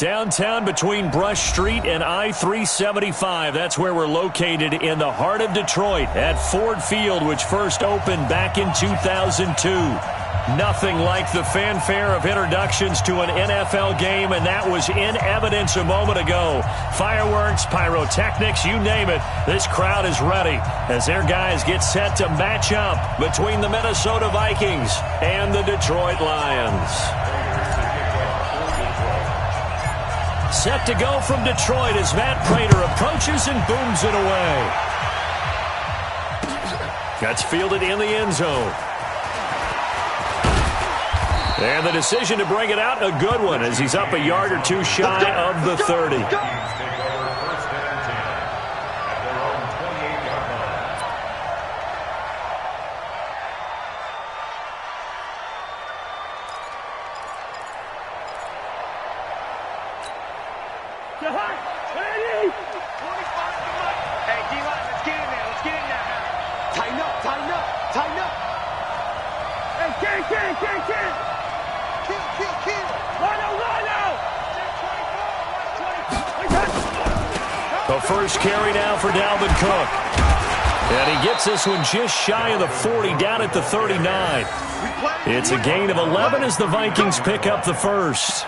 Downtown between Brush Street and I-375. That's where we're located in the heart of Detroit at Ford Field, which first opened back in 2002. Nothing like the fanfare of introductions to an NFL game, and that was in evidence a moment ago. Fireworks, pyrotechnics, you name it. This crowd is ready as their guys get set to match up between the Minnesota Vikings and the Detroit Lions. Set to go from Detroit as Matt Prater approaches and booms it away. That's fielded in the end zone. And the decision to bring it out, a good one, as he's up a yard or two shy of the 30. The first carry now for Dalvin Cook. And he gets this one just shy of the 40, down at the 39. It's a gain of 11 as the Vikings pick up the first.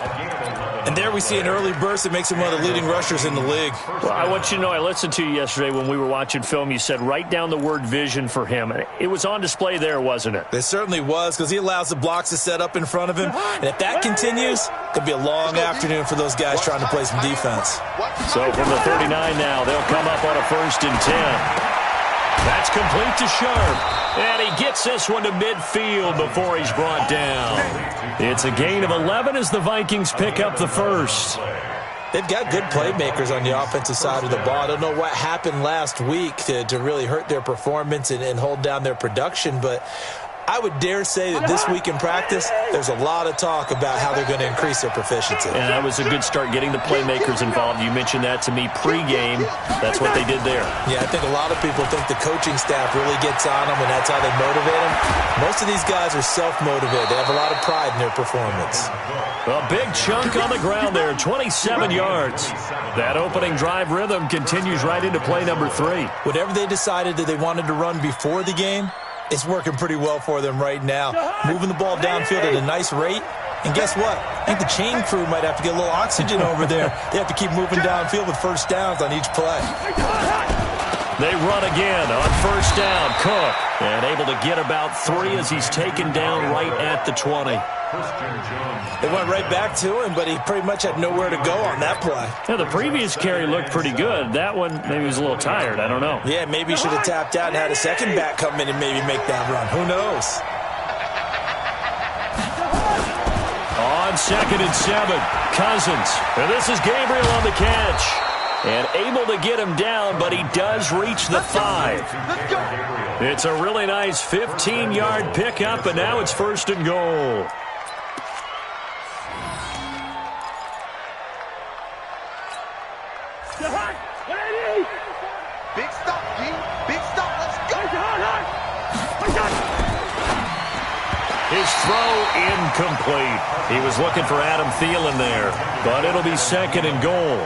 And there we see an early burst that makes him one of the leading rushers in the league. Well, I want you to know, I listened to you yesterday when we were watching film. You said write down the word vision for him. It was on display there, wasn't it? It certainly was, because he allows the blocks to set up in front of him. And if that continues, it could be a long afternoon for those guys trying to play some defense. So from the 39 now, they'll come up on a 1st and 10. That's complete to Sharp. And he gets this one to midfield before he's brought down. It's a gain of 11 as the Vikings pick up the first. They've got good playmakers on the offensive side of the ball. I don't know what happened last week to really hurt their performance and hold down their production, but I would dare say that this week in practice, there's a lot of talk about how they're going to increase their proficiency. And that was a good start, getting the playmakers involved. You mentioned that to me pregame. That's what they did there. Yeah, I think a lot of people think the coaching staff really gets on them, and that's how they motivate them. Most of these guys are self-motivated. They have a lot of pride in their performance. A big chunk on the ground there, 27 yards. That opening drive rhythm continues right into play number 3. Whatever they decided that they wanted to run before the game, it's working pretty well for them right now. Moving the ball downfield at a nice rate. And guess what? I think the chain crew might have to get a little oxygen over there. They have to keep moving downfield with first downs on each play. They run again on 1st down. Cook, and able to get about 3 as he's taken down right at the 20. They went right back to him, but he pretty much had nowhere to go on that play. Yeah, the previous carry looked pretty good. That one, maybe he was a little tired. I don't know. Yeah, maybe he should have tapped out and had a second back come in and maybe make that run. Who knows? On 2nd and 7, Cousins. And this is Gabriel on the catch. And able to get him down, but he does reach the 5. It's a really nice 15-yard pickup, and now it's 1st and goal. Big stop, G. Big stop. Let's go. His throw incomplete. He was looking for Adam Thielen there, but it'll be 2nd and goal.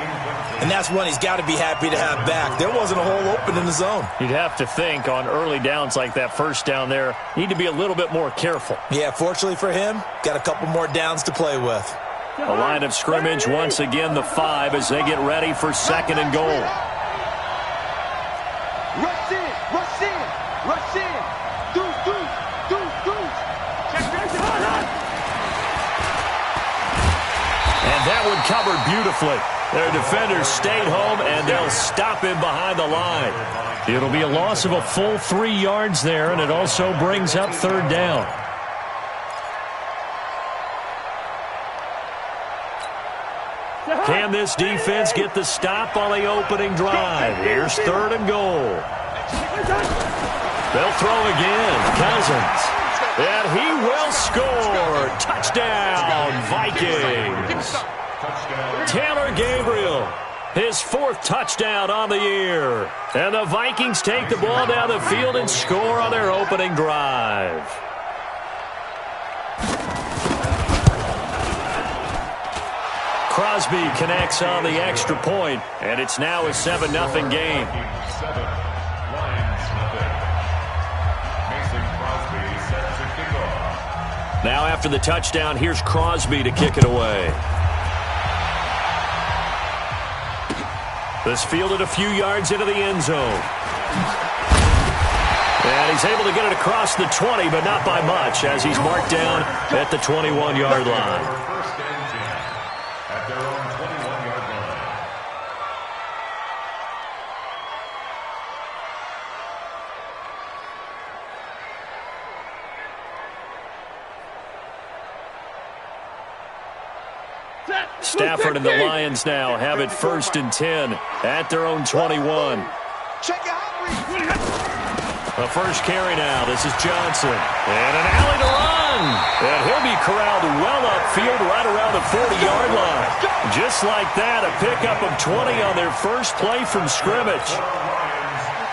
And that's one he's got to be happy to have back. There wasn't a hole open in the zone. You'd have to think on early downs like that, 1st down there, need to be a little bit more careful. Yeah, fortunately for him, got a couple more downs to play with. A line of scrimmage, once again the 5 as they get ready for 2nd and goal. Rush in, rush in, rush in. Deuce, deuce, deuce, deuce. And that one covered beautifully. Their defenders stayed home, and they'll stop him behind the line. It'll be a loss of a full 3 yards there, and it also brings up 3rd down. Can this defense get the stop on the opening drive? Here's 3rd and goal. They'll throw again. Cousins. And he will score. Touchdown, Vikings. Taylor Gabriel, his 4th touchdown on the year. And the Vikings take the ball down the field and score on their opening drive. Crosby connects on the extra point, and it's now a 7-0 game. Now after the touchdown, here's Crosby to kick it away. This fielded a few yards into the end zone. And he's able to get it across the 20, but not by much, as he's marked down at the 21-yard line. Stafford and the Lions now have it 1st and 10 at their own 21. The first carry now. This is Johnson. And an alley to run. And he'll be corralled well upfield right around the 40-yard line. Just like that, a pickup of 20 on their first play from scrimmage.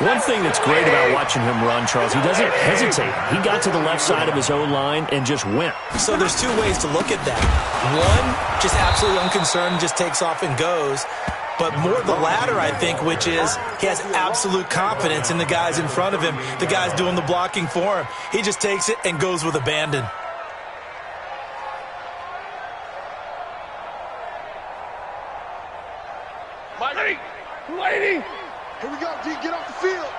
One thing that's great about watching him run, Charles, he doesn't hesitate. He got to the left side of his own line and just went. So there's two ways to look at that. One, just absolutely unconcerned, just takes off and goes. But more the latter, I think, which is he has absolute confidence in the guys in front of him, the guys doing the blocking for him. He just takes it and goes with abandon. Lady! Here we go, D. Get off the field.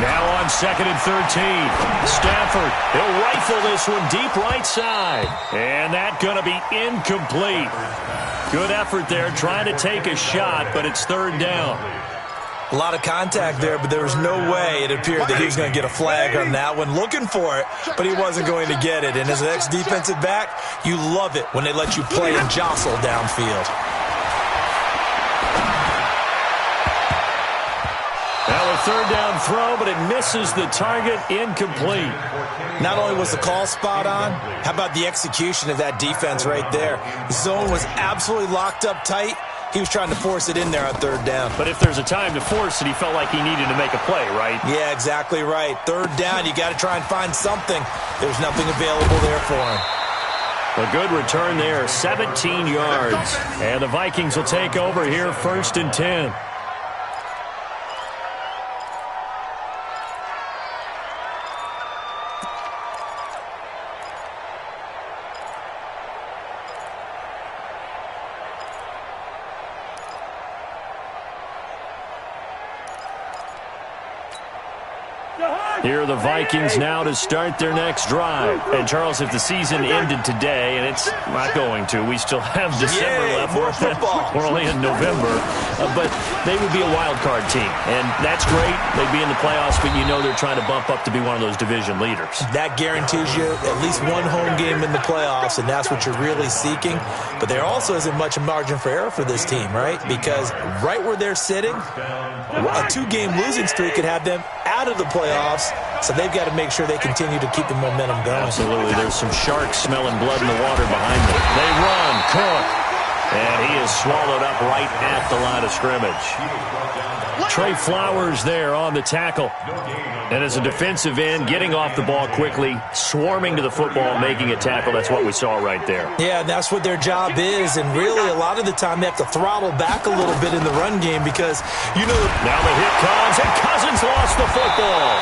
Now on 2nd and 13. Stafford, he'll rifle this one deep right side. And that's going to be incomplete. Good effort there, trying to take a shot, but it's 3rd down. A lot of contact there, but there was no way it appeared that he was going to get a flag on that one. Looking for it, but he wasn't going to get it. And as an ex-defensive back, you love it when they let you play and jostle downfield. Now a 3rd down throw, but it misses the target, incomplete. Not only was the call spot on, how about the execution of that defense right there? The zone was absolutely locked up tight. He was trying to force it in there on 3rd down. But if there's a time to force it, he felt like he needed to make a play, right? Yeah, exactly right. 3rd down, you got to try and find something. There's nothing available there for him. A good return there, 17 yards. And the Vikings will take over here 1st and 10. Here are the Vikings now to start their next drive. And, Charles, if the season ended today, and it's not going to, we still have December left. We're only in November. But they would be a wild card team. And that's great. They'd be in the playoffs, but you know they're trying to bump up to be one of those division leaders. That guarantees you at least one home game in the playoffs, and that's what you're really seeking. But there also isn't much margin for error for this team, right? Because right where they're sitting, a 2-game losing streak could have them out of the playoffs, so they've got to make sure they continue to keep the momentum going. Absolutely. There's some sharks smelling blood in the water behind them. They run. Cook. And he is swallowed up right at the line of scrimmage. Trey Flowers there on the tackle. And as a defensive end, getting off the ball quickly, swarming to the football, making a tackle. That's what we saw right there. Yeah, that's what their job is. And really, a lot of the time, they have to throttle back a little bit in the run game because, you know. Now the hit comes, and Cousins lost the football.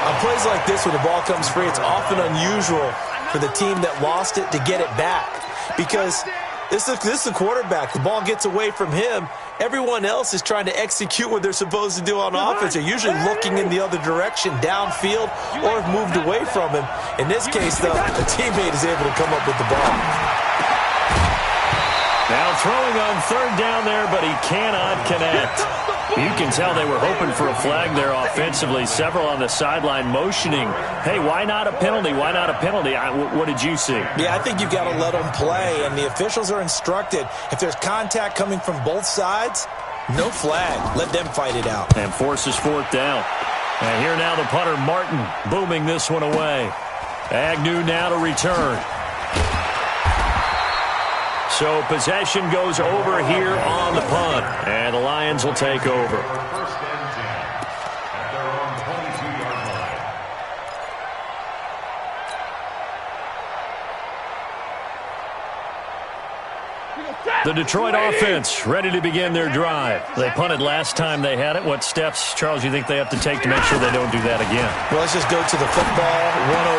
On plays like this, where the ball comes free, it's often unusual for the team that lost it to get it back. Because this is the quarterback. The ball gets away from him. Everyone else is trying to execute what they're supposed to do on offense. They're usually looking in the other direction, downfield, or have moved away from him. In this case, though, the teammate is able to come up with the ball. Now throwing on 3rd down there, but he cannot connect. You can tell they were hoping for a flag there offensively. Several on the sideline motioning, hey, why not a penalty? Why not a penalty? What did you see? Yeah, I think you've got to let them play, and the officials are instructed. If there's contact coming from both sides, no flag. Let them fight it out. And forces 4th down. And here now the punter, Martin, booming this one away. Agnew now to return. So possession goes over here on the punt, and the Lions will take over. The Detroit offense ready to begin their drive. They punted last time they had it. What steps, Charles, you think they have to take to make sure they don't do that again? Well, let's just go to the football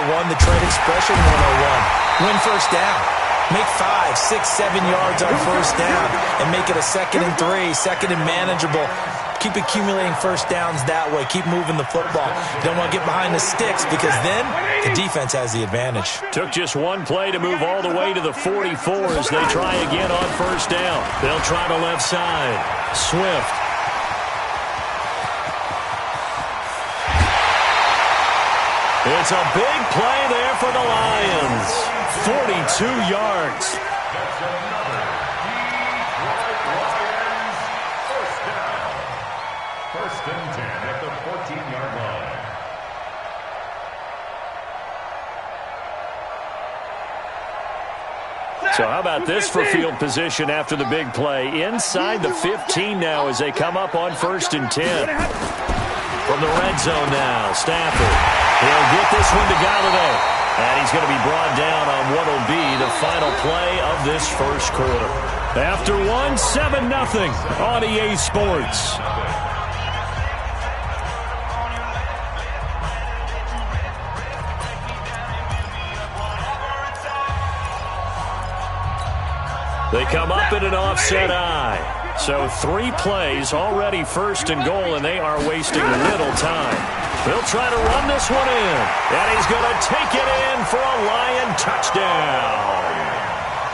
101, the trade expression 101. Win first down. Make 5, 6, 7 yards on first down and make it a 2nd and 3, 2nd and manageable. Keep accumulating first downs that way. Keep moving the football. You don't want to get behind the sticks because then the defense has the advantage. Took just one play to move all the way to the 44 as they try again on first down. They'll try the left side. Swift. It's a big play there for the Lions. 42 yards. First and 10 at the 14-yard line. So how about this for field position after the big play? Inside the 15 now as they come up on first and 10. From the red zone now, Stafford. He'll get this one to Galladay. And he's going to be brought down on what will be the final play of this first quarter. After one, 7-0 on EA Sports. They come up in an offset eye. So 3 plays already first and goal, and they are wasting little time. They'll try to run this one in, and he's going to take it in for a Lion touchdown.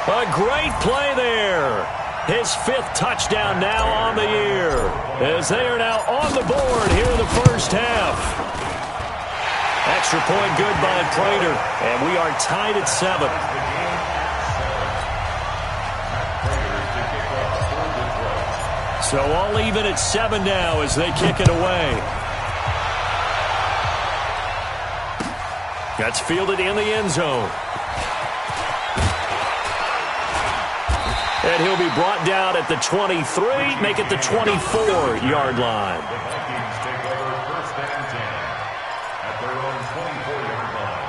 A great play there. His 5th touchdown now on the year, as they are now on the board here in the first half. Extra point good by Prater, and we are tied at 7. So all even at 7 now as they kick it away. That's fielded in the end zone. And he'll be brought down at the 23, make it the 24-yard line. The Vikings take over first and 10 at their own 24-yard line.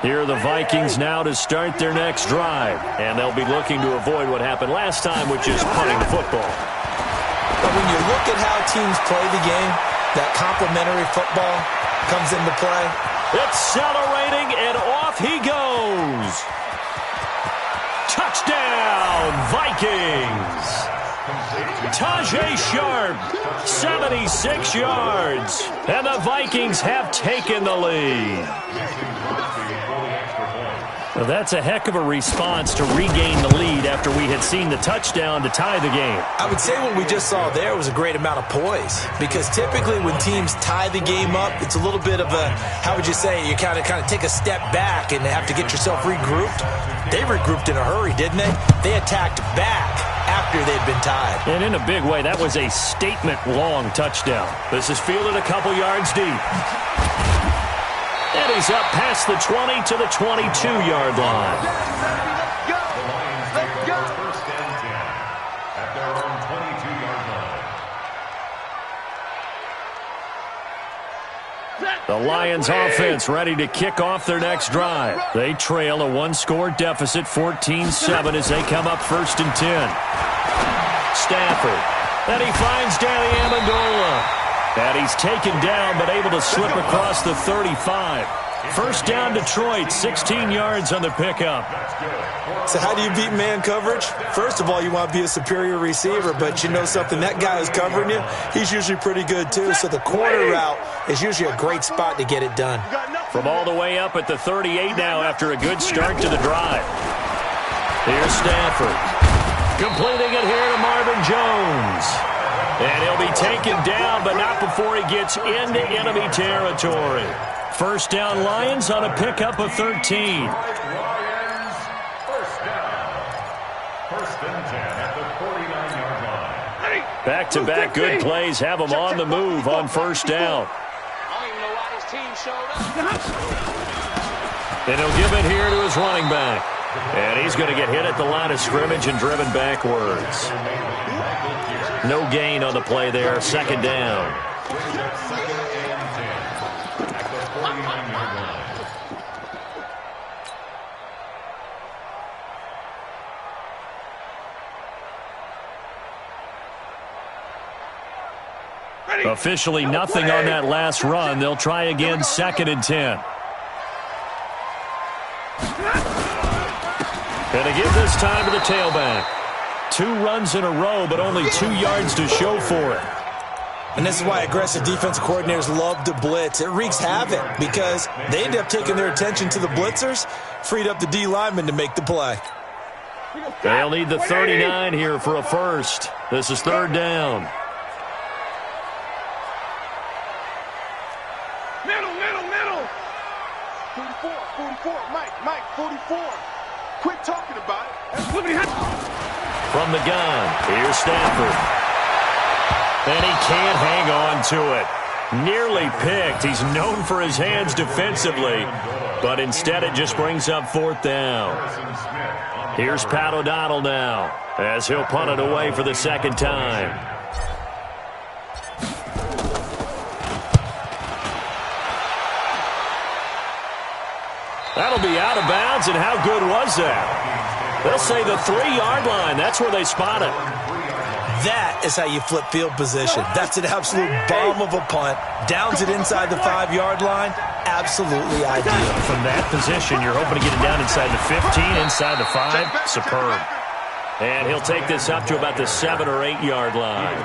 Here are the Vikings now to start their next drive. And they'll be looking to avoid what happened last time, which is punting the football. But when you look at how teams play the game, that complementary football comes into play. Accelerating, and off he goes. Touchdown, Vikings. Tajay Sharp, 76 yards. And the Vikings have taken the lead. Well, that's a heck of a response to regain the lead after we had seen the touchdown to tie the game. I would say what we just saw there was a great amount of poise, because typically when teams tie the game up, it's a little bit of a, how would you say, you kind of take a step back and have to get yourself regrouped. They regrouped in a hurry, didn't they? They attacked back after they'd been tied. And in a big way, that was a statement-long touchdown. This is fielded a couple yards deep. And he's up past the 20 to the 22-yard line. The Lions take over first and 10 at their own 22-yard line. The Lions offense ready to kick off their next drive. They trail a 1-score deficit, 14-7, as they come up first and 10. Stafford. And he finds Danny Amendola. And he's taken down, but able to slip across the 35. First down, Detroit, 16 yards on the pickup. So how do you beat man coverage? First of all, you want to be a superior receiver, but you know something, that guy who's covering you, he's usually pretty good too. So the corner route is usually a great spot to get it done. From all the way up at the 38 now after a good start to the drive. Here's Stafford. Completing it here to Marvin Jones. And he'll be taken down, but not before he gets into enemy territory. First down, Lions on a pickup of 13. Lions, first down. First and 10 at the 49-yard line. Back-to-back good plays have him on the move on first down. I don't even know why this team showed up. And he'll give it here to his running back. And he's going to get hit at the line of scrimmage and driven backwards. No gain on the play there, second down. Officially nothing on that last run. They'll try again, 2nd and 10. And to give this time to the tailback. 2 runs in a row, but only 2 yards to show for it. And this is why aggressive defensive coordinators love to blitz. It wreaks havoc because they end up taking their attention to the blitzers, freed up the D lineman to make the play. They'll need the 39 here for a first. This is 3rd down. Middle. 44, Mike, 44. Quit talking about it. From the gun, here's Stafford. And he can't hang on to it. Nearly picked. He's known for his hands defensively, but instead it just brings up 4th down. Here's Pat O'Donnell now, as he'll punt it away for the 2nd time. That'll be out of bounds, and how good was that? They'll say the 3-yard line. That's where they spot it. That is how you flip field position. That's an absolute bomb of a punt. Downs it inside the 5-yard line. Absolutely ideal. From that position, you're hoping to get it down inside the 15, inside the 5. Superb. And he'll take this up to about the 7 or 8-yard line.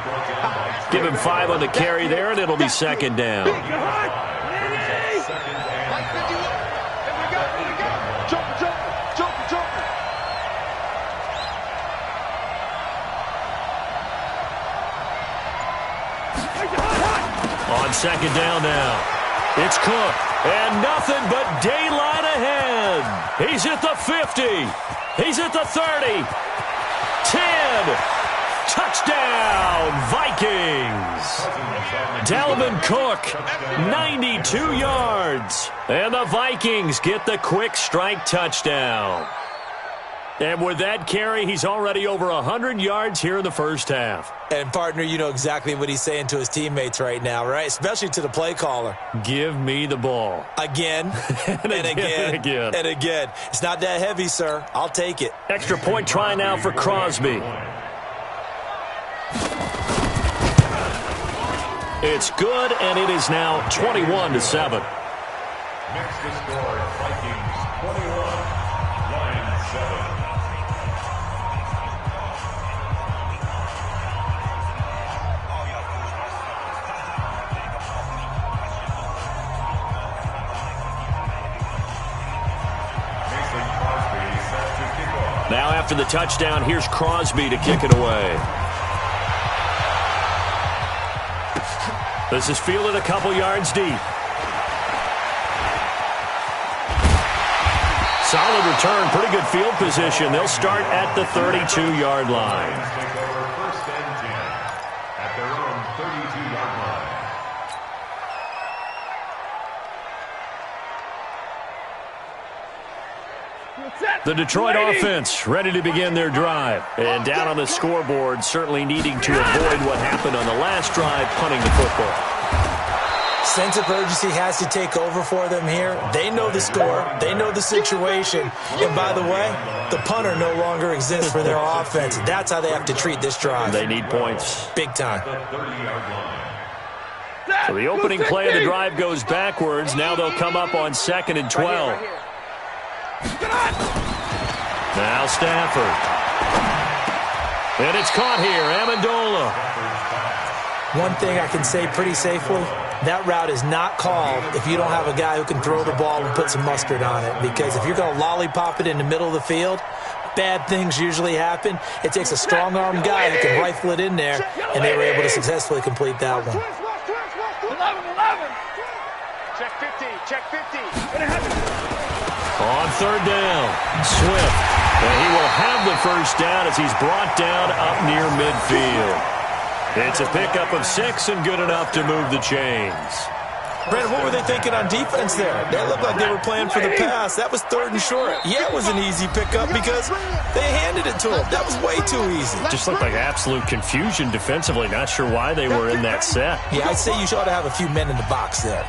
Give him 5 on the carry there, and it'll be 2nd down. On 2nd down now. It's Cook. And nothing but daylight ahead. He's at the 50. He's at the 30. 10. Touchdown, Vikings. Dalvin Cook, 92 yards. And the Vikings get the quick strike touchdown. And with that carry, he's already over 100 yards here in the first half. And, partner, you know exactly what he's saying to his teammates right now, right? Especially to the play caller. Give me the ball. Again, and again. It's not that heavy, sir. I'll take it. Extra point try now for Crosby. It's good, and it is now 21-7. Next to score, Vikings 21, Lions 7. Now after the touchdown, here's Crosby to kick it away. This is fielded a couple yards deep. Solid return, pretty good field position. They'll start at the 32-yard line. Take over 1st and 10 at their own 32-yard line. The Detroit offense ready to begin their drive. And down on the scoreboard, certainly needing to avoid what happened on the last drive, punting the football. Sense of urgency has to take over for them here. They know the score. They know the situation. And by the way, the punter no longer exists for their offense. That's how they have to treat this drive. They need points. Big time. So the opening play of the drive goes backwards. Now they'll come up on 2nd and 12. Now Stafford. And it's caught here, Amendola. One thing I can say pretty safely, that route is not called if you don't have a guy who can throw the ball and put some mustard on it. Because if you're going to lollipop it in the middle of the field, bad things usually happen. It takes a strong-armed guy who can rifle it in there, and they were able to successfully complete that one. 11. Check 50, check 50. On 3rd down, Swift. And he will have the first down as he's brought down up near midfield. It's a pickup of 6 and good enough to move the chains. Brandon, what were they thinking on defense there? They looked like they were playing for the pass. That was 3rd and short. Yeah, it was an easy pickup because they handed it to him. That was way too easy. Just looked like absolute confusion defensively. Not sure why they were in that set. Yeah, I'd say you ought to have a few men in the box there.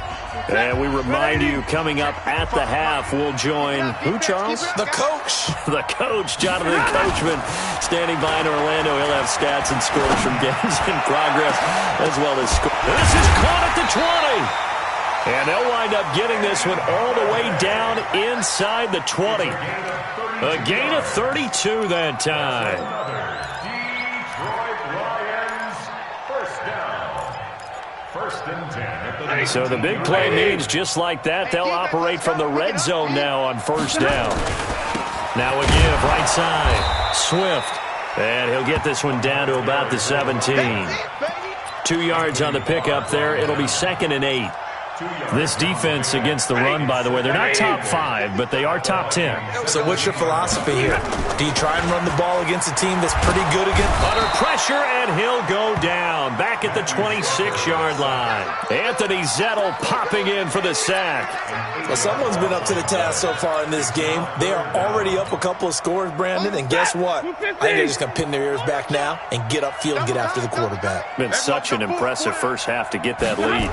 And we remind you, coming up at the half, we'll join who, Charles? The coach. The coach, Jonathan Coachman, standing by in Orlando. He'll have stats and scores from games in progress, as well as scores. This is caught at the 20. And they'll wind up getting this one all the way down inside the 20. A gain of 32 that time. So the big play means just like that, they'll operate from the red zone now on first down. Now a give right side. Swift. And he'll get this one down to about the 17. 2 yards on the pickup there. It'll be 2nd and 8. This defense against the run, by the way, they're not top 5, but they are top 10. So what's your philosophy here? Do you try and run the ball against a team that's pretty good against? Under pressure, and he'll go down. Back at the 26-yard line. Anthony Zettel popping in for the sack. Well, someone's been up to the task so far in this game. They are already up a couple of scores, Brandon, and guess what? I think they're just going to pin their ears back now and get upfield and get after the quarterback. Been such an impressive first half to get that lead.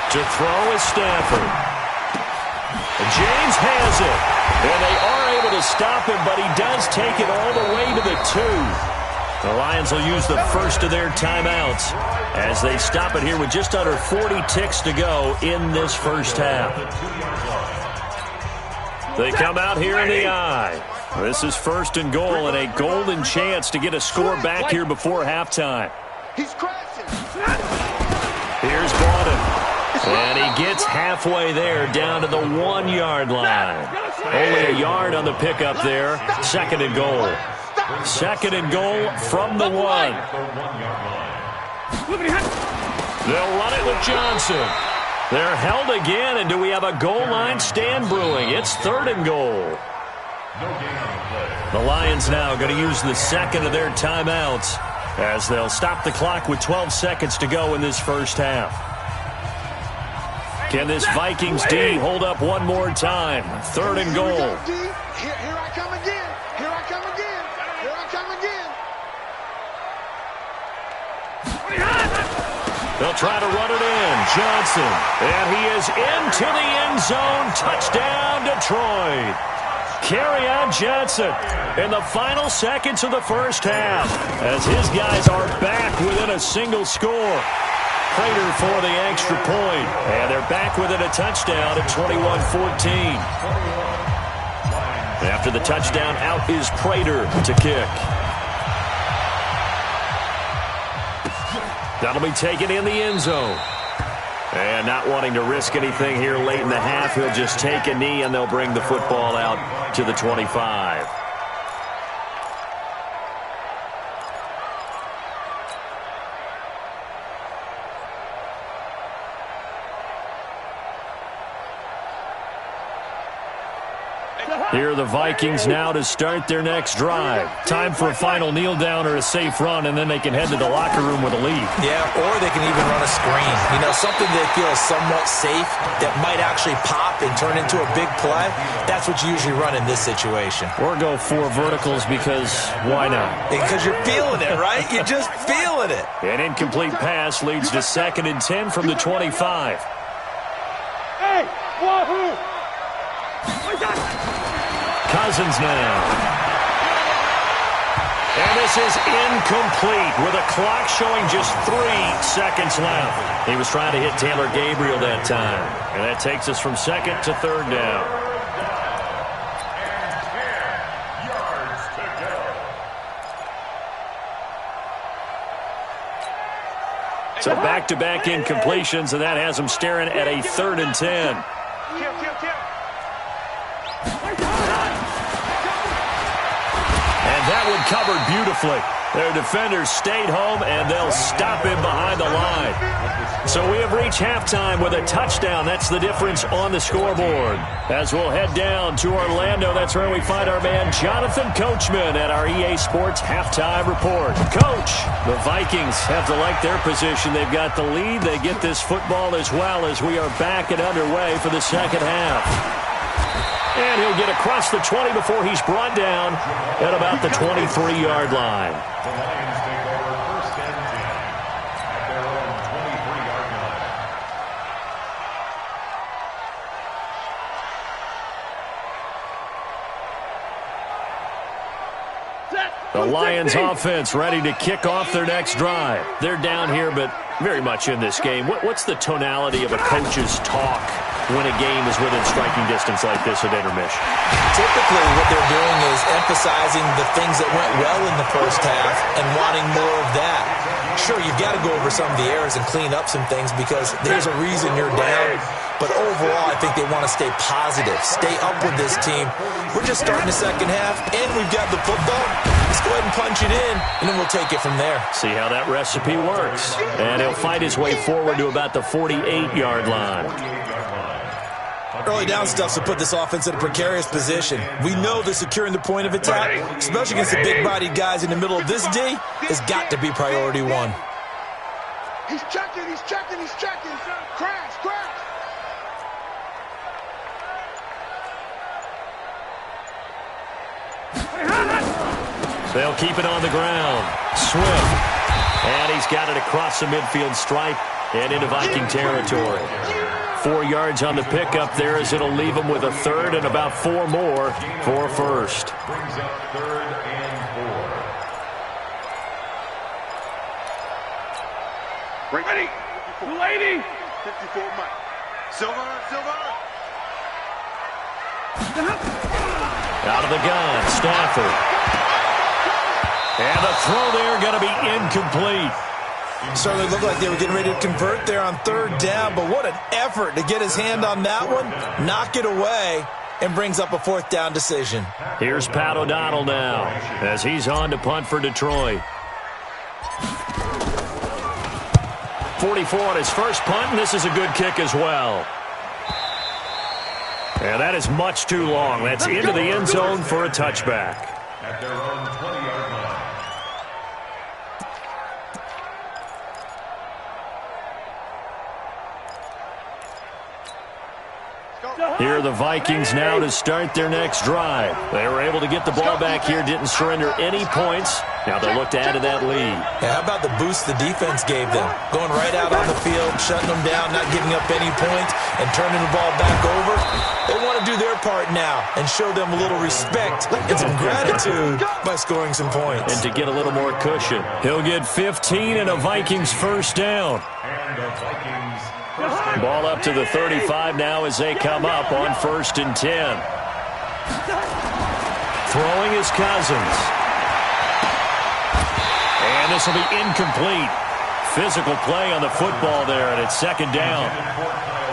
To throw is Stafford. James has it. And they are able to stop him, but he does take it all the way to the 2. The Lions will use the first of their timeouts as they stop it here with just under 40 ticks to go in this first half. They come out here in the eye. This is 1st and goal and a golden chance to get a score back here before halftime. He's crashing. Here's Borden. And he gets halfway there down to the 1-yard line. Only a yard on the pickup there. 2nd and goal. 2nd and goal from the 1. They'll run it with Johnson. They're held again, and do we have a goal line stand brewing? It's 3rd and goal. The Lions now going to use the 2nd of their timeouts as they'll stop the clock with 12 seconds to go in this first half. Can this Vikings D hold up one more time? 3rd and goal. Here I come again. Here I come again. Here I come again. They'll try to run it in. Johnson. And he is into the end zone. Touchdown, Detroit. Kerryon Johnson in the final seconds of the first half as his guys are back within a single score. Prater for the extra point. And they're back within a touchdown at 21-14. After the touchdown, out is Prater to kick. That'll be taken in the end zone. And not wanting to risk anything here late in the half, he'll just take a knee and they'll bring the football out to the 25. Here are the Vikings now to start their next drive. Time for a final kneel down or a safe run, and then they can head to the locker room with a lead. Yeah, or they can even run a screen. You know, something they feel is somewhat safe that might actually pop and turn into a big play. That's what you usually run in this situation. Or go 4 verticals because why not? Because you're feeling it, right? You're just feeling it. An incomplete pass leads to 2nd and 10 from the 25. Hey, wahoo! Cousins now. And this is incomplete with a clock showing just 3 seconds left. He was trying to hit Taylor Gabriel that time. And that takes us from 2nd to 3rd down. So back-to-back incompletions, and that has him staring at a 3rd and 10. That one covered beautifully. Their defenders stayed home, and they'll stop him behind the line. So we have reached halftime with a touchdown. That's the difference on the scoreboard. As we'll head down to Orlando, that's where we find our man Jonathan Coachman at our EA Sports Halftime Report. Coach, the Vikings have to like their position. They've got the lead. They get this football as well as we are back and underway for the second half. And he'll get across the 20 before he's brought down at about the 23-yard line. The Lions take over 1st and 10 at their own 23-yard line. The Lions offense ready to kick off their next drive. They're down here, but very much in this game. What's the tonality of a coach's talk when a game is within striking distance like this at intermission? Typically, what they're doing is emphasizing the things that went well in the first half and wanting more of that. Sure, you've got to go over some of the errors and clean up some things because there's a reason you're down. But overall, I think they want to stay positive, stay up with this team. We're just starting the second half, and we've got the football. Let's go ahead and punch it in, and then we'll take it from there. See how that recipe works. And he'll fight his way forward to about the 48-yard line. Early down stuff to put this offense in a precarious position. We know that securing the point of attack, especially against the big-bodied guys in the middle of this D, has got to be priority one. He's checking, he's checking, he's checking. Crash, crash. They'll keep it on the ground. Swift. And he's got it across the midfield stripe and into Viking territory. 4 yards on the pickup there as it'll leave him with a third and about 4 more for first. Brings up 3rd and 4. Ready. Lady. 54 Mike. Silver, Silver. Out of the gun, Stafford. And the throw there going to be incomplete. Certainly looked like they were getting ready to convert there on 3rd down, but what an effort to get his hand on that one, knock it away, and brings up a 4th down decision. Here's Pat O'Donnell now as he's on to punt for Detroit. 44 on his first punt, and this is a good kick as well. And that is much too long. That's into the end zone for a touchback. At their own 20-yard line. Here are the Vikings now to start their next drive. They were able to get the ball back here, didn't surrender any points. Now they'll look to add to that lead. Yeah, how about the boost the defense gave them? Going right out on the field, shutting them down, not giving up any points, and turning the ball back over. They want to do their part now and show them a little respect and some gratitude by scoring some points. And to get a little more cushion. He'll get 15 and a Vikings first down. And the Vikings Ball up to the 35 now as they come up on 1st and 10. Throwing is Cousins. And this will be incomplete. Physical play on the football there, and it's 2nd down.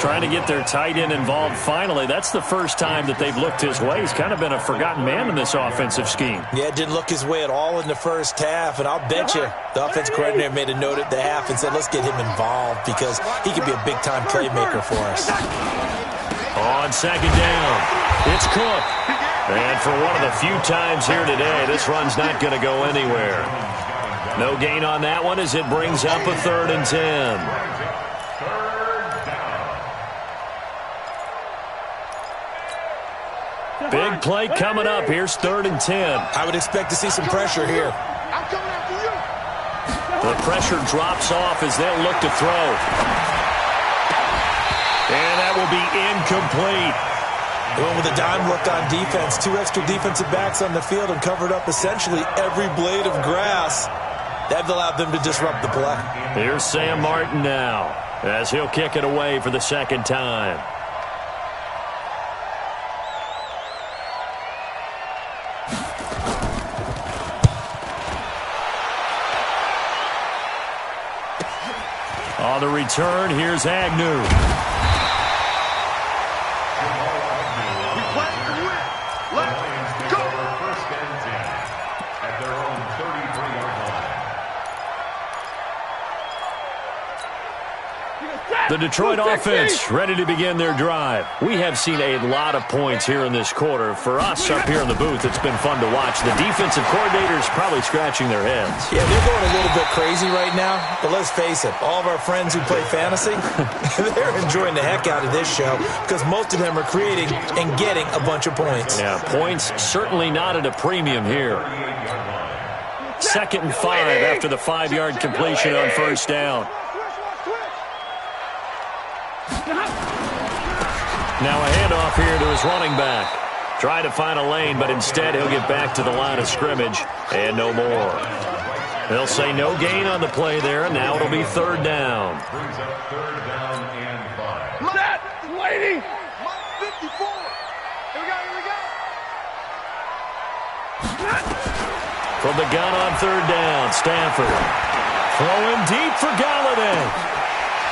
Trying to get their tight end involved finally. That's the first time that they've looked his way. He's kind of been a forgotten man in this offensive scheme. Yeah, it didn't look his way at all in the first half, and I'll bet you the offense coordinator made a note at the half and said, let's get him involved because he could be a big-time playmaker for us. On 2nd down, it's Cook. And for one of the few times here today, this run's not going to go anywhere. No gain on that one as it brings up a 3rd and 10. Big play coming up. Here's 3rd and 10. I would expect to see some pressure here. I'm coming after you. The pressure drops off as they'll look to throw. And that will be incomplete. Going with a dime look on defense. 2 extra defensive backs on the field and covered up essentially every blade of grass. That allowed them to disrupt the play. Here's Sam Martin now as he'll kick it away for the 2nd time. On the return, here's Agnew. We play to win. Let's go. 1st and 10 at their own 33-yard line. The Detroit offense ready to begin their drive. We have seen a lot of points here in this quarter. For us up here in the booth, it's been fun to watch. The defensive coordinators probably scratching their heads. Yeah, they're going a little bit crazy right now, but let's face it, all of our friends who play fantasy, they're enjoying the heck out of this show because most of them are creating and getting a bunch of points. Yeah, points certainly not at a premium here. 2nd and 5 after the 5-yard completion on 1st down. Now a handoff here to his running back. Try to find a lane, but instead he'll get back to the line of scrimmage. And no more. They'll say no gain on the play there, and now it'll be third down. Brings up third down and 5. That lady! 54! Here we go! From the gun on third down, Stanford. Throwing deep for Galladay.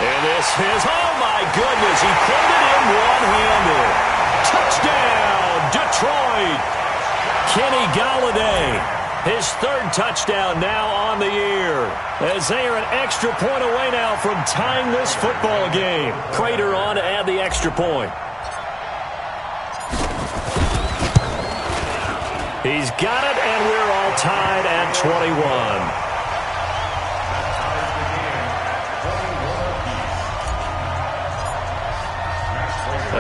And this is, oh my goodness, he pulled it in one-handed. Touchdown, Detroit. Kenny Galladay. His third touchdown now on the year, as they are an extra point away now from tying this football game. Prater on to add the extra point. He's got it, and we're all tied at 21.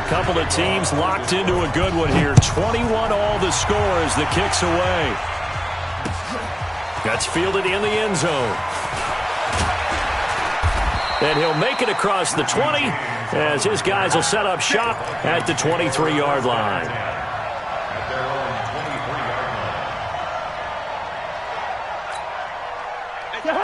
A couple of teams locked into a good one here. 21 all the score as the kick's away. That's fielded in the end zone. And he'll make it across the 20 as his guys will set up shop at the 23-yard line.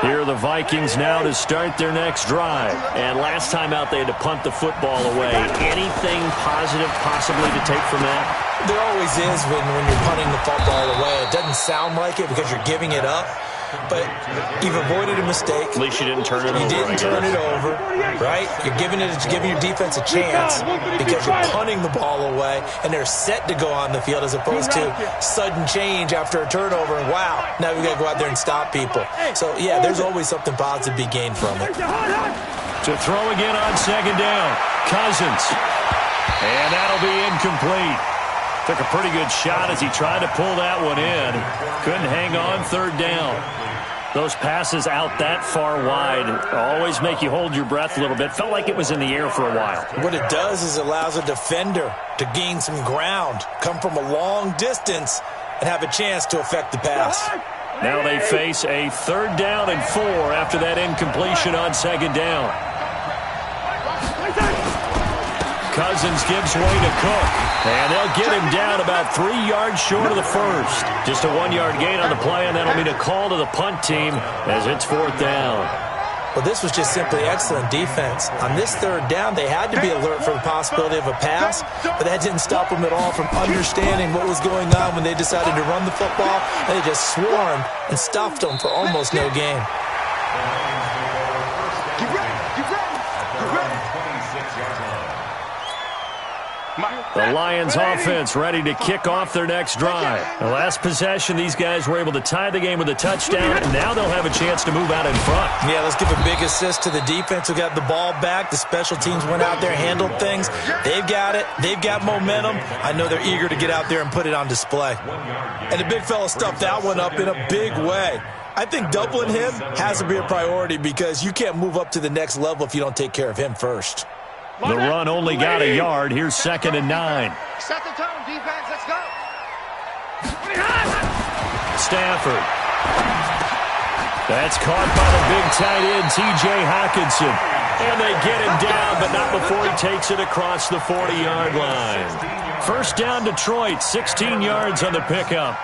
Here are the Vikings now to start their next drive. And last time out, they had to punt the football away. Anything positive possibly to take from that? There always is when you're punting the football away. It doesn't sound like it because you're giving it up, but you've avoided a mistake. At least you didn't turn it over. You didn't turn it over, right? You're giving your defense a chance because you're punting the ball away, and they're set to go on the field as opposed to sudden change after a turnover. And wow, now we've got to go out there and stop people. So, yeah, there's always something positive to be gained from it. To throw again on second down, Cousins. And that'll be incomplete. Took a pretty good shot as he tried to pull that one in. Couldn't hang on third down. Those passes out that far wide always make you hold your breath a little bit. Felt like it was in the air for a while. What it does is it allows a defender to gain some ground, come from a long distance, and have a chance to affect the pass. Now they face a third down and 4 after that incompletion on second down. Cousins gives way to Cook, and they'll get him down about 3 yards short of the first. Just a 1-yard gain on the play, and that'll mean a call to the punt team as it's fourth down. Well, this was just simply excellent defense. On this third down, they had to be alert for the possibility of a pass, but that didn't stop them at all from understanding what was going on when they decided to run the football, and they just swarmed and stuffed them for almost no gain. The Lions offense ready to kick off their next drive. The last possession, these guys were able to tie the game with a touchdown, and now they'll have a chance to move out in front. Yeah, let's give a big assist to the defense who got the ball back. The special teams went out there, handled things. They've got it. They've got momentum. I know they're eager to get out there and put it on display. And the big fella stuffed that one up in a big way. I think doubling him has to be a priority because you can't move up to the next level if you don't take care of him first. The run only got a yard. Here's 2nd and 9. Set the tone, defense. Let's go. Stafford. That's caught by the big tight end, T.J. Hockenson. And they get him down, but not before he takes it across the 40-yard line. First down, Detroit. 16 yards on the pickup.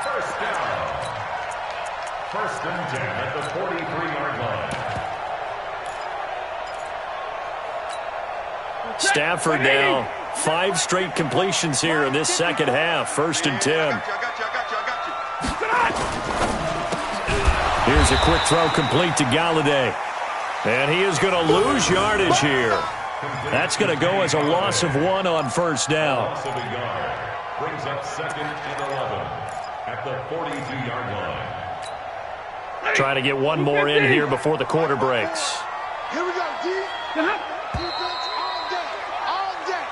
First and 10 at the 43-yard line. Stafford now, 5 straight completions here in this second half. First and 10. I got you. Here's a quick throw complete to Galladay. And he is going to lose yardage here. That's going to go as a loss of 1 on first down. Loss of a yard. Brings up 2nd and 11 at the 42-yard line. Trying to get one more in here before the quarter breaks. Here we go, D.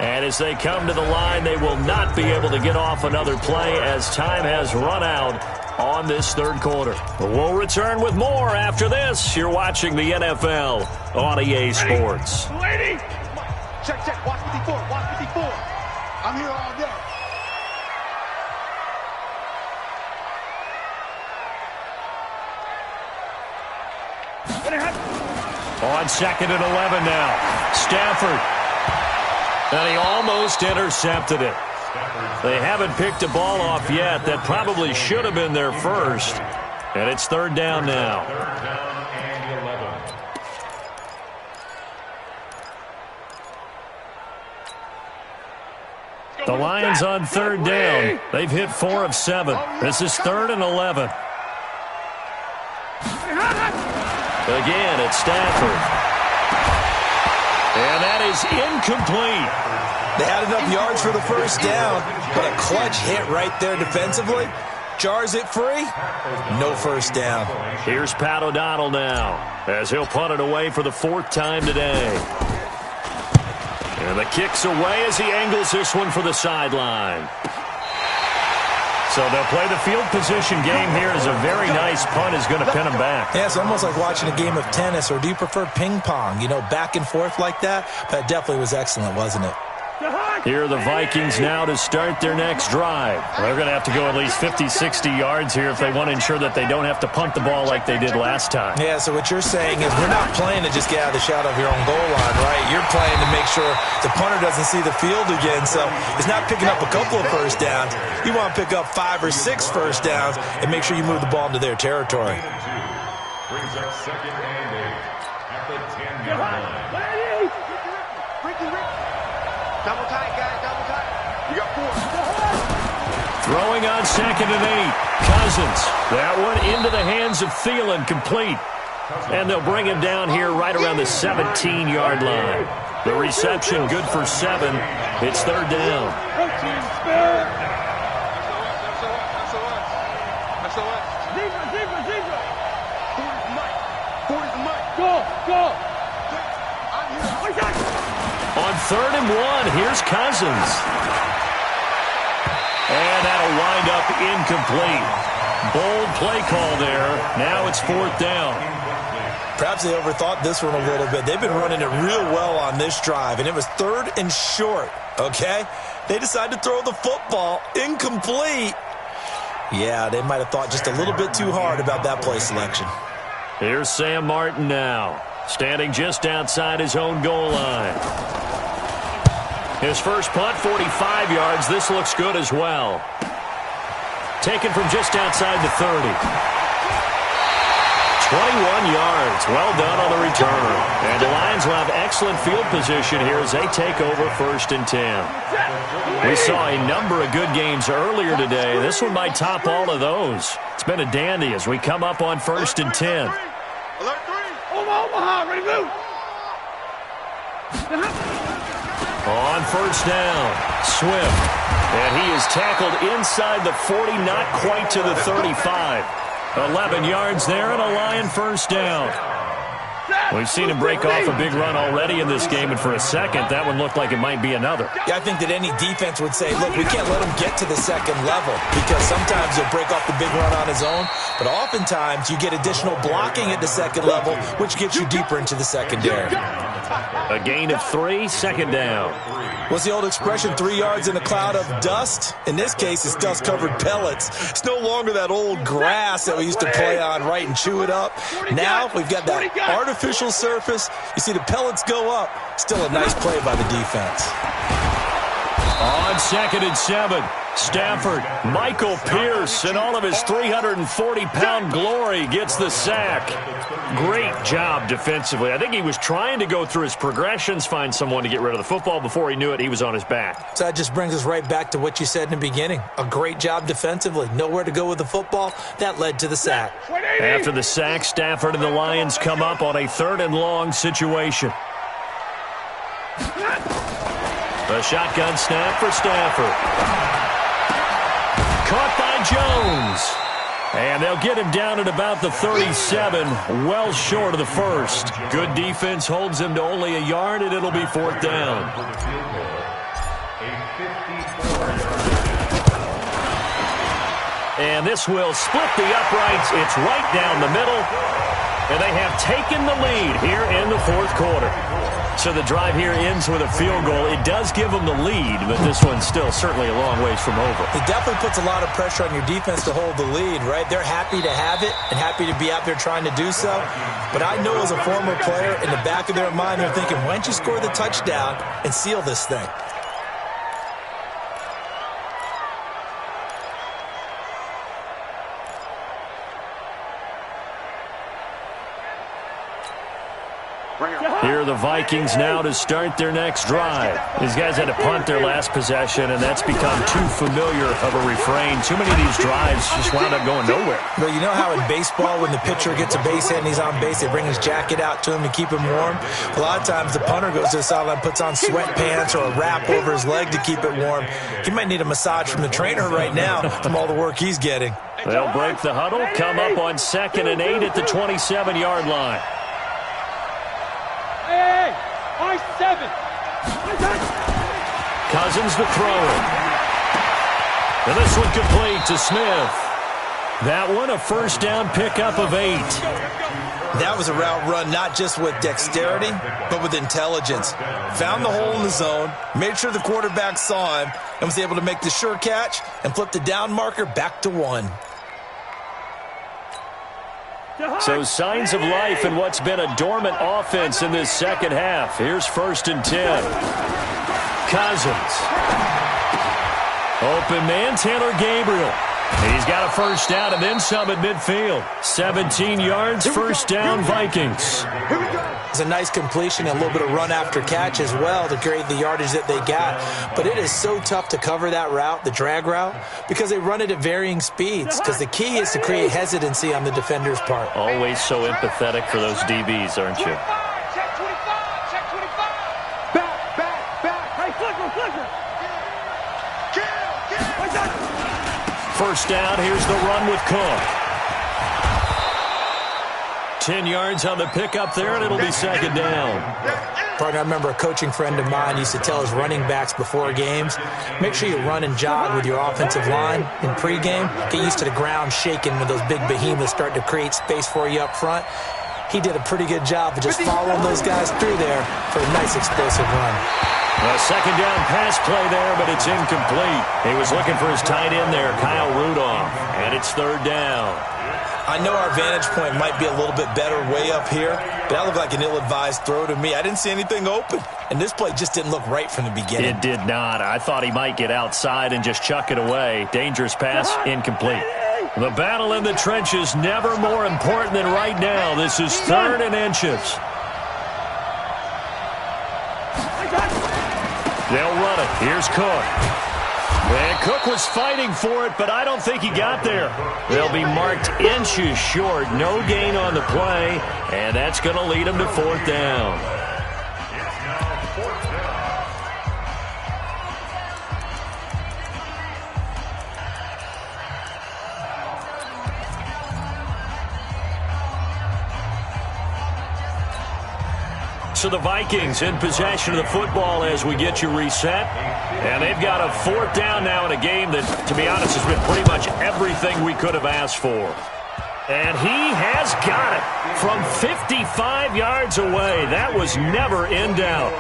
And as they come to the line, they will not be able to get off another play as time has run out on this third quarter. We'll return with more after this. You're watching the NFL on EA Sports. Lady! Check, check. Watch 54. Watch 54. I'm here all day. On 2nd and 11 now. Stafford. And he almost intercepted it. They haven't picked a ball off yet. That probably should have been their first. And it's third down now. Third down and 11. The Lions on third down. They've hit 4 of 7. This is 3rd and 11. Again, it's Stafford. And that is incomplete. They had enough yards for the first down, but a clutch hit right there defensively. Jars it free. No first down. Here's Pat O'Donnell now, as he'll punt it away for the 4th time today. And the kick's away as he angles this one for the sideline. So they'll play the field position game here as a very nice punt is going to pin them back. Yeah, it's almost like watching a game of tennis, or do you prefer ping pong? You know, back and forth like that? That definitely was excellent, wasn't it? Here are the Vikings now to start their next drive. They're going to have to go at least 50, 60 yards here if they want to ensure that they don't have to punt the ball like they did last time. Yeah, so what you're saying is we're not playing to just get out of the shadow of your own goal line, right? You're playing to make sure the punter doesn't see the field again. So it's not picking up a couple of first downs. You want to pick up 5 or 6 first downs and make sure you move the ball into their territory. Brings up 2nd and 8 at the 10-yard line. Double tight, guys, double tight. You got 4. Throwing on 2nd and 8. Cousins. That one into the hands of Thielen, complete. And they'll bring him down here right around the 17-yard line. The reception good for 7. It's 3rd down. On 3rd and 1, here's Cousins. And that'll wind up incomplete. Bold play call there. Now it's 4th down. Perhaps they overthought this one a little bit. They've been running it real well on this drive, and it was 3rd and short, okay? They decided to throw the football incomplete. Yeah, they might have thought just a little bit too hard about that play selection. Here's Sam Martin now, standing just outside his own goal line. His first punt, 45 yards. This looks good as well. Taken from just outside the 30. 21 yards. Well done on the return. And the Lions will have excellent field position here as they take over 1st and 10. We saw a number of good games earlier today. This one might top all of those. It's been a dandy as we come up on 1st and 10. Alert 3. Omaha, ready to move. On 1st down, Swift. And he is tackled inside the 40, not quite to the 35. 11 yards there and a Lion first down. We've seen him break off a big run already in this game, and for a second, that one looked like it might be another. Yeah, I think that any defense would say, look, we can't let him get to the 2nd level because sometimes he'll break off the big run on his own, but oftentimes you get additional blocking at the 2nd level, which gets you deeper into the secondary. A gain of 3, 2nd down. What's the old expression, 3 yards in a cloud of dust? In this case, it's dust-covered pellets. It's no longer that old grass that we used to play on, right, and chew it up. Now we've got that artificial surface. You see the pellets go up. Still a nice play by the defense. On 2nd and 7, Stafford, Michael Pierce, and all of his 340-pound glory gets the sack. Great job defensively. I think he was trying to go through his progressions, find someone to get rid of the football. Before he knew it, he was on his back. So that just brings us right back to what you said in the beginning. A great job defensively. Nowhere to go with the football. That led to the sack. After the sack, Stafford and the Lions come up on a 3rd and long situation. The shotgun snap for Stafford. Caught by Jones. And they'll get him down at about the 37, well short of the first. Good defense holds him to only a yard, and it'll be 4th down. And this will split the uprights. It's right down the middle. And they have taken the lead here in the 4th quarter. So the drive here ends with a field goal. It does give them the lead, but this one's still certainly a long ways from over. It definitely puts a lot of pressure on your defense to hold the lead, right? They're happy to have it and happy to be out there trying to do so. But I know as a former player, in the back of their mind, they're thinking, why don't you score the touchdown and seal this thing? Here are the Vikings now to start their next drive. These guys had to punt their last possession, and that's become too familiar of a refrain. Too many of these drives just wound up going nowhere. Well, you know how in baseball when the pitcher gets a base hit and he's on base, they bring his jacket out to him to keep him warm? A lot of times the punter goes to the sideline, puts on sweatpants or a wrap over his leg to keep it warm. He might need a massage from the trainer right now from all the work he's getting. They'll break the huddle, come up on 2nd and 8 at the 27-yard line. Hey, I-7. Cousins to throw it. And this one complete to Smith. That one a first down pickup of 8. That was a route run not just with dexterity, but with intelligence. Found the hole in the zone, made sure the quarterback saw him, and was able to make the sure catch and flip the down marker back to 1. So signs of life in what's been a dormant offense in this second half. Here's 1st and 10. Cousins. Open man, Taylor Gabriel. And he's got a first down and then some at midfield. 17 yards, first down, Vikings. It's a nice completion and a little bit of run after catch as well to create the yardage that they got. But it is so tough to cover that route, the drag route, because they run it at varying speeds. Because the key is to create hesitancy on the defender's part. Always so empathetic for those DBs, aren't you? Check 25, check 25. Back. Hey, flicker. First down, here's the run with Cook. 10 yards on the pickup there, and it'll be 2nd down. Partner, I remember a coaching friend of mine used to tell his running backs before games, make sure you run and jog with your offensive line in pregame. Get used to the ground shaking when those big behemoths start to create space for you up front. He did a pretty good job of just following those guys through there for a nice explosive run. A 2nd down pass play there, but it's incomplete. He was looking for his tight end there, Kyle Rudolph, and it's 3rd down. I know our vantage point might be a little bit better way up here, but that looked like an ill-advised throw to me. I didn't see anything open, and this play just didn't look right from the beginning. It did not. I thought he might get outside and just chuck it away. Dangerous pass, incomplete. The battle in the trenches never more important than right now. This is 3rd and inches. They'll run it. Here's Cook. And Cook was fighting for it, but I don't think he got there. They'll be marked inches short. No gain on the play, and that's going to lead them to 4th down. So the Vikings in possession of the football as we get you reset. And they've got a 4th down now in a game that, to be honest, has been pretty much everything we could have asked for. And he has got it from 55 yards away. That was never in doubt.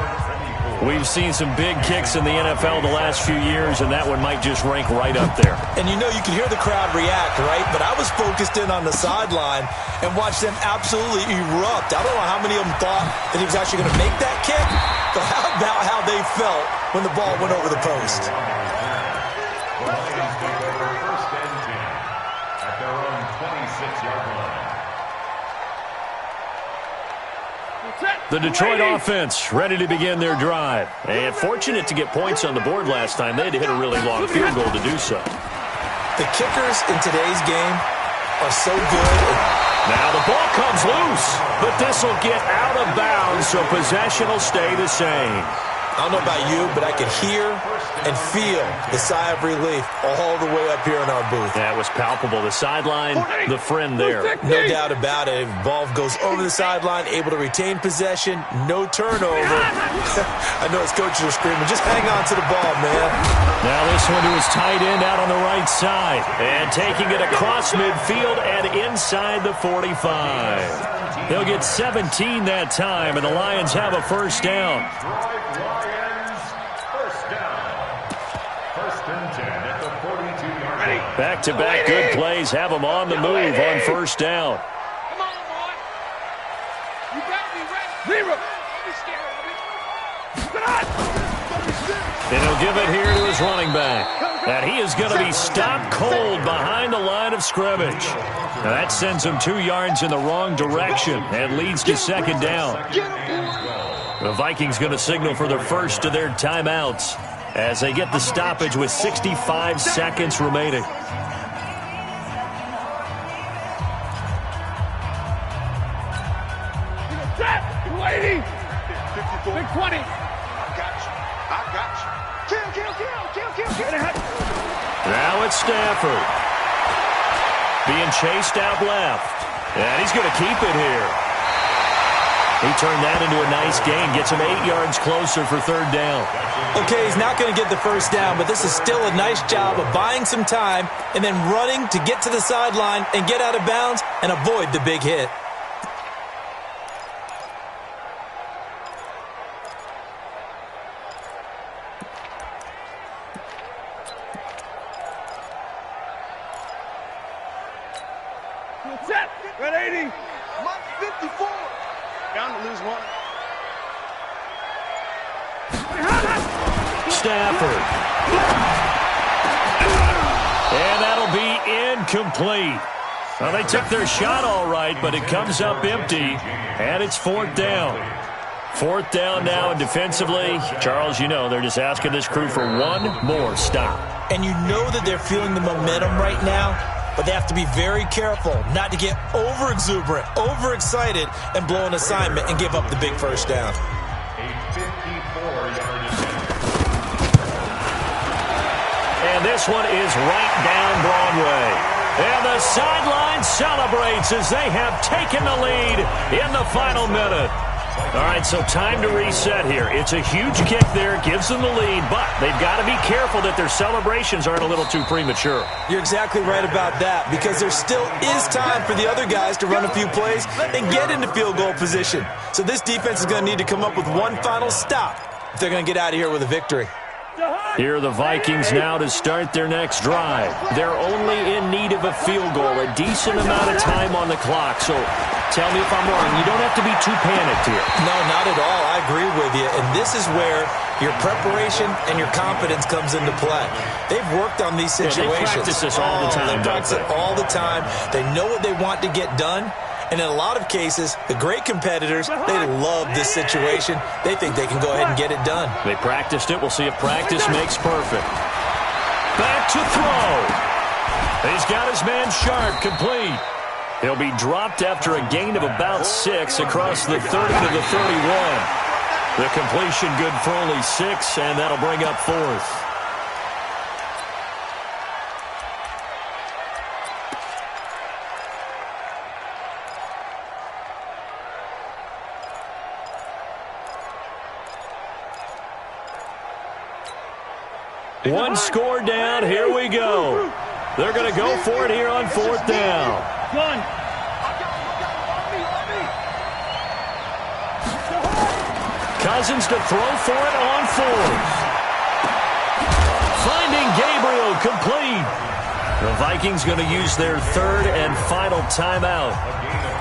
We've seen some big kicks in the NFL the last few years, and that one might just rank right up there. And you know, you can hear the crowd react, right? But I was focused in on the sideline and watched them absolutely erupt. I don't know how many of them thought that he was actually going to make that kick, but how about how they felt when the ball went over the post? At their own 26-yard line. The Detroit offense ready to begin their drive. And fortunate to get points on the board last time. They had to hit a really long field goal to do so. The kickers in today's game are so good. Now the ball comes loose, but this will get out of bounds, so possession will stay the same. I don't know about you, but I could hear and feel the sigh of relief all the way up here in our booth. That was palpable. The sideline, the friend there. No doubt about it. Ball goes over the sideline, able to retain possession, no turnover. I know his coaches are screaming, just hang on to the ball, man. Now this one to his tight end out on the right side. And taking it across midfield and inside the 45. He'll get 17 that time, and the Lions have a first down. Back-to-back good plays have them on the move on first down. Come on, boy. You got to be ready. Zero. Don't be scared of it. And he'll give it here to his running back. And he is going to be stopped cold behind the line of scrimmage. Now that sends him 2 yards in the wrong direction and leads to second down. The Vikings going to signal for the first of their timeouts as they get the stoppage with 65 seconds remaining. Lady! 54. Big 20. I got you. Kill. Now it's Stafford. Being chased out left. And he's going to keep it here. He turned that into a nice gain. Gets him 8 yards closer for third down. Okay, he's not going to get the first down, but this is still a nice job of buying some time and then running to get to the sideline and get out of bounds and avoid the big hit. Set. Red 80. Mike 54. Down to lose one. Stafford. And that'll be incomplete. Well, they took their shot all right, but it comes up empty, and it's fourth down. Fourth down now, and defensively, Charles, you know, they're just asking this crew for one more stop. And you know that they're feeling the momentum right now, but they have to be very careful not to get over-exuberant, overexcited, and blow an assignment and give up the big first down. A 54-yard attempt. And this one is right down Broadway. And the sideline celebrates as they have taken the lead in the final minute. All right, so time to reset here. It's a huge kick there, gives them the lead, but they've got to be careful that their celebrations aren't a little too premature. You're exactly right about that, because there still is time for the other guys to run a few plays and get into field goal position. So this defense is going to need to come up with one final stop if they're going to get out of here with a victory. Here are the Vikings now to start their next drive. They're only in need of a field goal, a decent amount of time on the clock. So tell me if I'm wrong. You don't have to be too panicked here. No, not at all. I agree with you. And this is where your preparation and your confidence comes into play. They've worked on these situations. They practice this all the time. They practice it all the time. They know what they want to get done. And in a lot of cases, the great competitors, they love this situation. They think they can go ahead and get it done. They practiced it. We'll see if practice makes perfect. Back to throw. He's got his man Sharp complete. He'll be dropped after a gain of about 6 across the 30 to the 31. The completion good for only 6, and that'll bring up fourth. One score down. Here we go. They're going to go for it here on fourth down. Gun. Cousins to throw for it on fourth. Finding Gabriel complete. The Vikings going to use their third and final timeout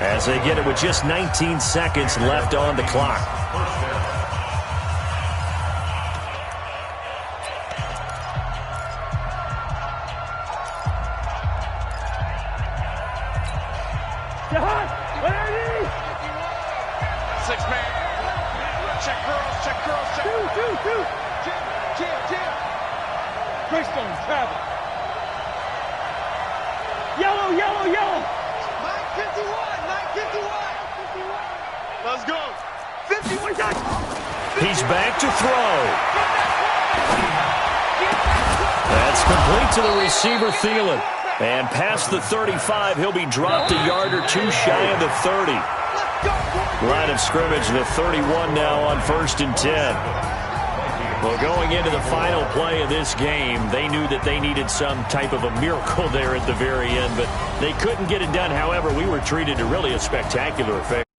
as they get it with just 19 seconds left on the clock. Greystone, travel. Yellow. 951. Let's go. 51. He's back to throw. That's complete to the receiver, Thielen. And past the 35, he'll be dropped a yard or two shy of the 30. Line of scrimmage, the 31 now on 1st and 10. Well, going into the final play of this game, they knew that they needed some type of a miracle there at the very end, but they couldn't get it done. However, we were treated to really a spectacular effect.